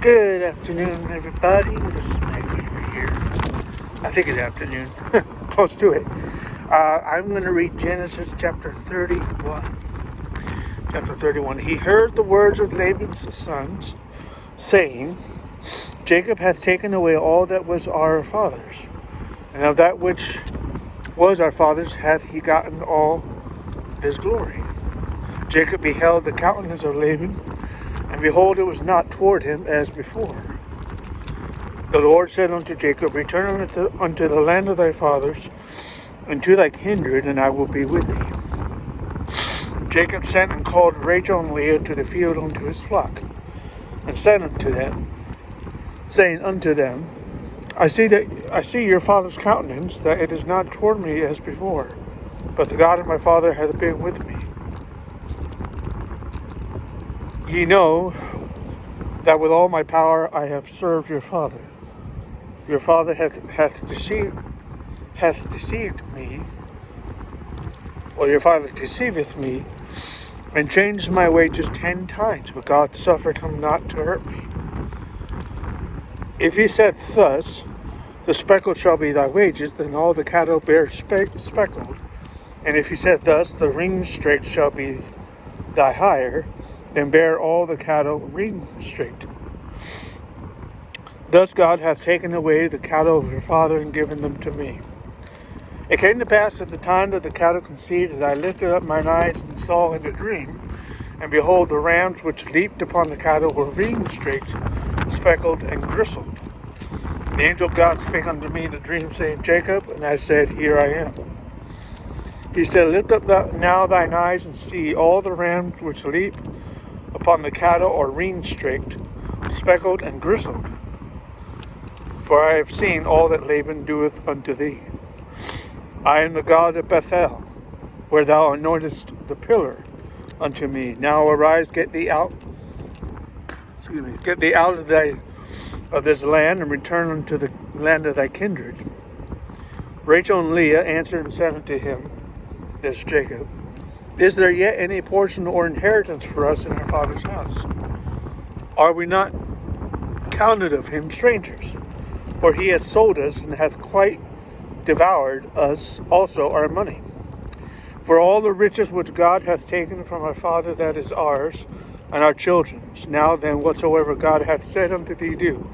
Good afternoon, everybody. This is Mike over here. I think it's afternoon. Close to it. I'm going to read Genesis chapter 31. Chapter 31. He heard the words of Laban's sons, saying, Jacob hath taken away all that was our father's, and of that which was our father's hath he gotten all his glory. Jacob beheld the countenance of Laban, and behold, it was not toward him as before. The Lord said unto Jacob, Return unto the land of thy fathers, and to thy kindred, and I will be with thee. Jacob sent and called Rachel and Leah to the field unto his flock, and said unto them, saying unto them, I see your father's countenance, that it is not toward me as before, but the God of my father hath been with me. Ye know that with all my power I have served your father. Your father hath deceived me, or your father deceiveth me, and changed my wages 10 times, but God suffered him not to hurt me. If he said thus, the speckled shall be thy wages, then all the cattle bear speckled. And if he said thus, the ring straight shall be thy hire, then bear all the cattle ring straight. Thus God hath taken away the cattle of your father and given them to me. It came to pass at the time that the cattle conceived, that I lifted up mine eyes and saw in a dream, and behold, the rams which leaped upon the cattle were ring straight, speckled, and gristled. The angel of God spake unto me in the dream, saying, Jacob, and I said, Here I am. He said, Lift up now thine eyes and see all the rams which leap upon the cattle are ring straight, speckled, and gristled. For I have seen all that Laban doeth unto thee. I am the God of Bethel, where thou anointest the pillar unto me. Now arise, get thee out of this land, and return unto the land of thy kindred. Rachel and Leah answered and said unto him, this is Jacob, Is there yet any portion or inheritance for us in our father's house? Are we not counted of him strangers? For he hath sold us, and hath quite devoured us also our money. For all the riches which God hath taken from our father, that is ours, and our children's. Now then, whatsoever God hath said unto thee, do.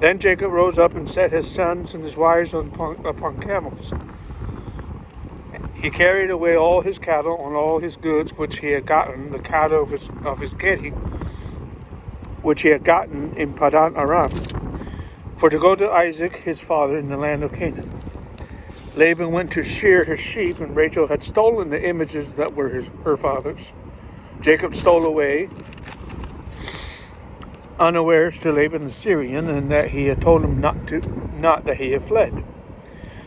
Then Jacob rose up and set his sons and his wives upon camels. He carried away all his cattle and all his goods which he had gotten, the cattle of his getting, which he had gotten in Padan Aram, for to go to Isaac his father in the land of Canaan. Laban went to shear his sheep, and Rachel had stolen the images that were her father's. Jacob stole away unawares to Laban the Syrian, and that he had told him not that he had fled.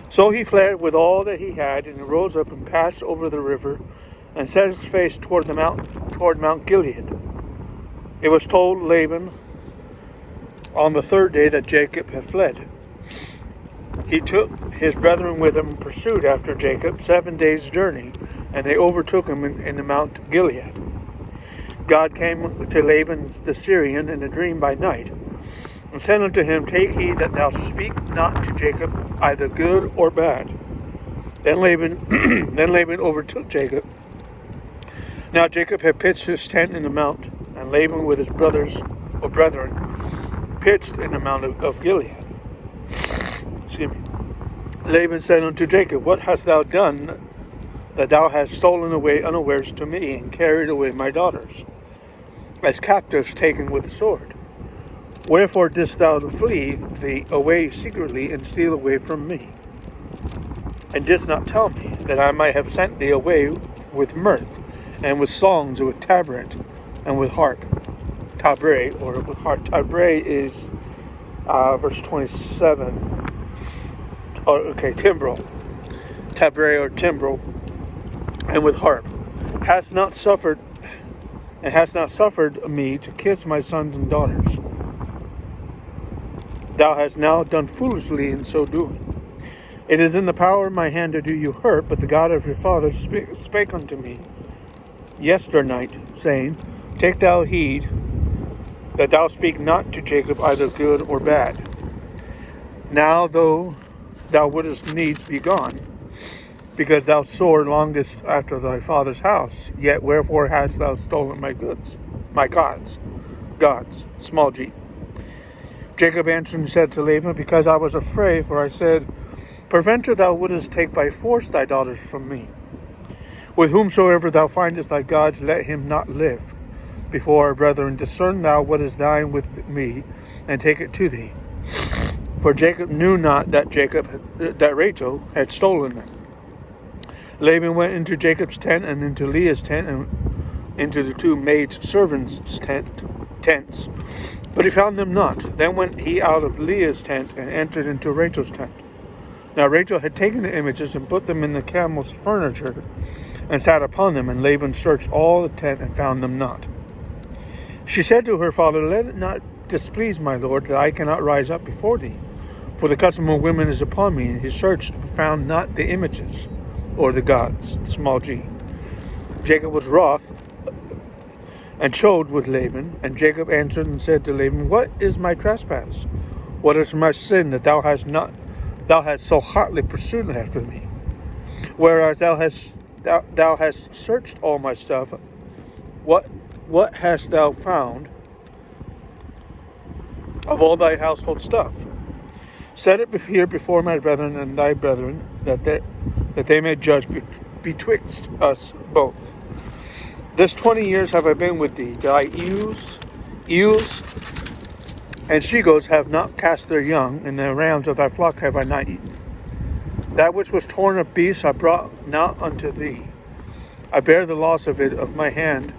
So he fled with all that he had, and he rose up and passed over the river, and set his face toward Mount Gilead. It was told Laban on the third day that Jacob had fled. He took his brethren with him and pursued after Jacob 7 days' journey, and they overtook him in the Mount Gilead. God came to Laban the Syrian in a dream by night, and said unto him, Take heed that thou speak not to Jacob either good or bad. Then Laban overtook Jacob. Now Jacob had pitched his tent in the mount, and Laban with his brothers or brethren pitched in the mount of Gilead. Excuse me. Laban said unto Jacob, What hast thou done, that thou hast stolen away unawares to me, and carried away my daughters, as captives taken with the sword? Wherefore didst thou flee thee away secretly, and steal away from me? And didst not tell me, that I might have sent thee away with mirth, and with songs, and with tabret, and with harp. Tabret, or with harp. Tabret is verse 27. Timbrel. Tabret or timbrel, and with harp. Hast not suffered me to kiss my sons and daughters. Thou hast now done foolishly in so doing. It is in the power of my hand to do you hurt, but the God of your fathers spake unto me yesternight, saying, Take thou heed that thou speak not to Jacob either good or bad. Now though thou wouldest needs be gone, because thou sore longest after thy father's house, yet wherefore hast thou stolen my goods, my gods, small g. Jacob answered and said to Laban, because I was afraid, for I said, peradventure thou wouldest take by force thy daughters from me. With whomsoever thou findest thy gods, let him not live before our brethren. Discern thou what is thine with me, and take it to thee. For Jacob knew not that Rachel had stolen them. Laban went into Jacob's tent and into Leah's tent and into the two maid servants' tents, but he found them not. Then went he out of Leah's tent and entered into Rachel's tent. Now Rachel had taken the images and put them in the camel's furniture and sat upon them, and Laban searched all the tent and found them not. She said to her father, let it not displease my lord that I cannot rise up before thee, for the custom of women is upon me. And he searched, but found not the images, or the gods, small g. Jacob was wroth and chode with Laban, and Jacob answered and said to Laban, what is my trespass? What is my sin that thou hast so hotly pursued after me? Whereas thou hast searched all my stuff, what hast thou found of all thy household stuff? Set it here before my brethren and thy brethren, that they may judge betwixt us both. This 20 years have I been with thee. Thy ewes and she-goats have not cast their young, and the rams of thy flock have I not eaten. That which was torn of beasts I brought not unto thee. I bear the loss of it of my hand.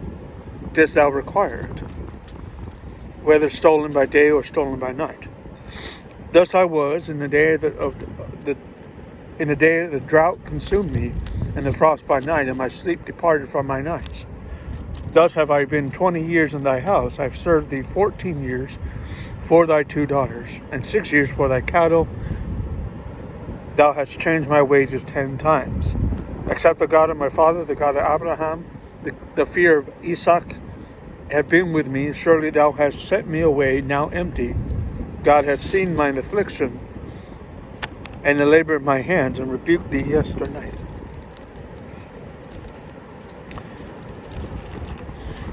Didst thou require it, whether stolen by day or stolen by night? Thus I was in the day in the day the drought consumed me, and the frost by night, and my sleep departed from mine eyes. Thus have I been 20 years in thy house. I have served thee 14 years for thy 2 daughters, and 6 years for thy cattle. Thou hast changed my wages 10 times. Except the God of my father, the God of Abraham, the fear of Isaac, have been with me. Surely thou hast sent me away now empty. God hath seen mine affliction and the labor of my hands, and rebuked thee yesternight.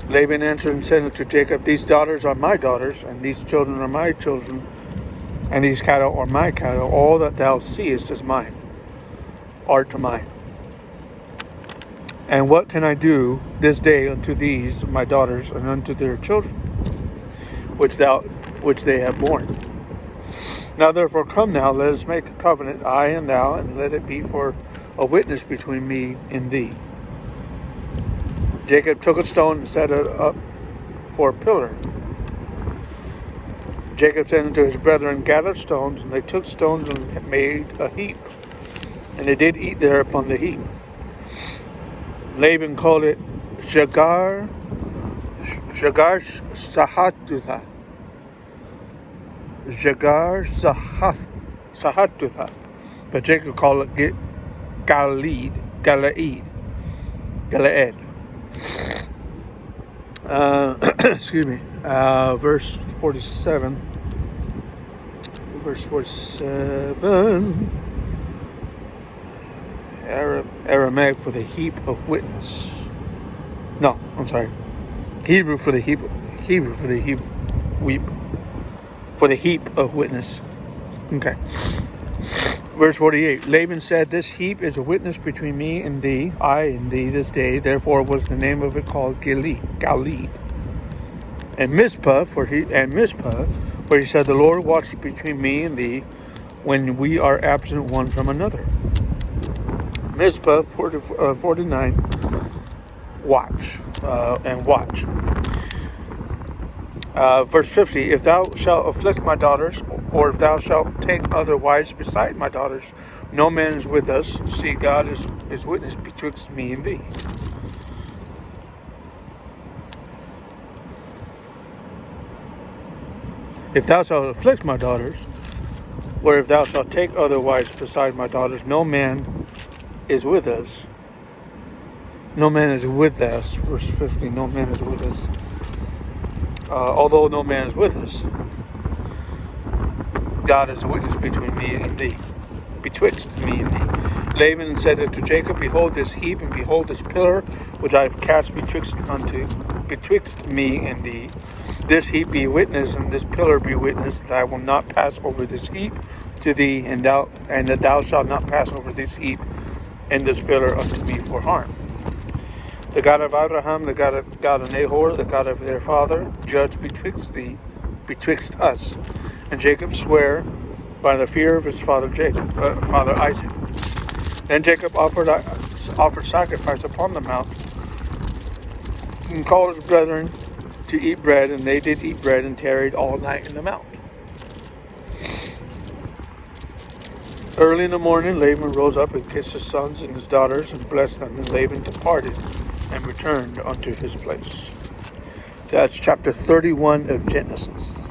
Laban answered and said unto Jacob, these daughters are my daughters, and these children are my children, and these cattle are my cattle. All that thou seest is mine, are to mine. And what can I do this day unto these my daughters, and unto their children, which they have borne? Now therefore come now, let us make a covenant, I and thou, and let it be for a witness between me and thee. Jacob took a stone and set it up for a pillar. Jacob said unto his brethren, gather stones, and they took stones and made a heap, and they did eat there upon the heap. Laban called it Jagar Sahatutha. Jagar Sahatutha. But Jacob called it Galaed. Excuse me. Verse 47. Aramaic for the heap of witness. No, I'm sorry. Hebrew for the heap of witness. Okay. Verse 48. Laban said, this heap is a witness between me and thee, I and thee this day. Therefore was the name of it called Galeed. And Mizpah, for he said, the Lord watched between me and thee when we are absent one from another. Mizpah 49. Watch. Verse 50. If thou shalt afflict my daughters, or if thou shalt take other wives beside my daughters, no man is with us. See, God is witness betwixt me and thee. If thou shalt afflict my daughters, or if thou shalt take other wives beside my daughters, no man is with us. No man is with us. Verse 50, no man is with us. although no man is with us, God is a witness between me and thee, betwixt me and thee. Laban said unto Jacob, Behold this heap, and behold this pillar, which I have cast betwixt me and thee. This heap be witness, and this pillar be witness, that I will not pass over this heap to thee, and that thou shalt not pass over this heap and this pillar unto me for harm. The God of Abraham, the God of Nahor, the God of their father, judge betwixt us. And Jacob sware by the fear of his father Isaac. Then Jacob offered sacrifice upon the mount, and called his brethren to eat bread, and they did eat bread, and tarried all night in the mount. Early in the morning Laban rose up and kissed his sons and his daughters, and blessed them. And Laban departed and returned unto his place. That's chapter 31 of Genesis.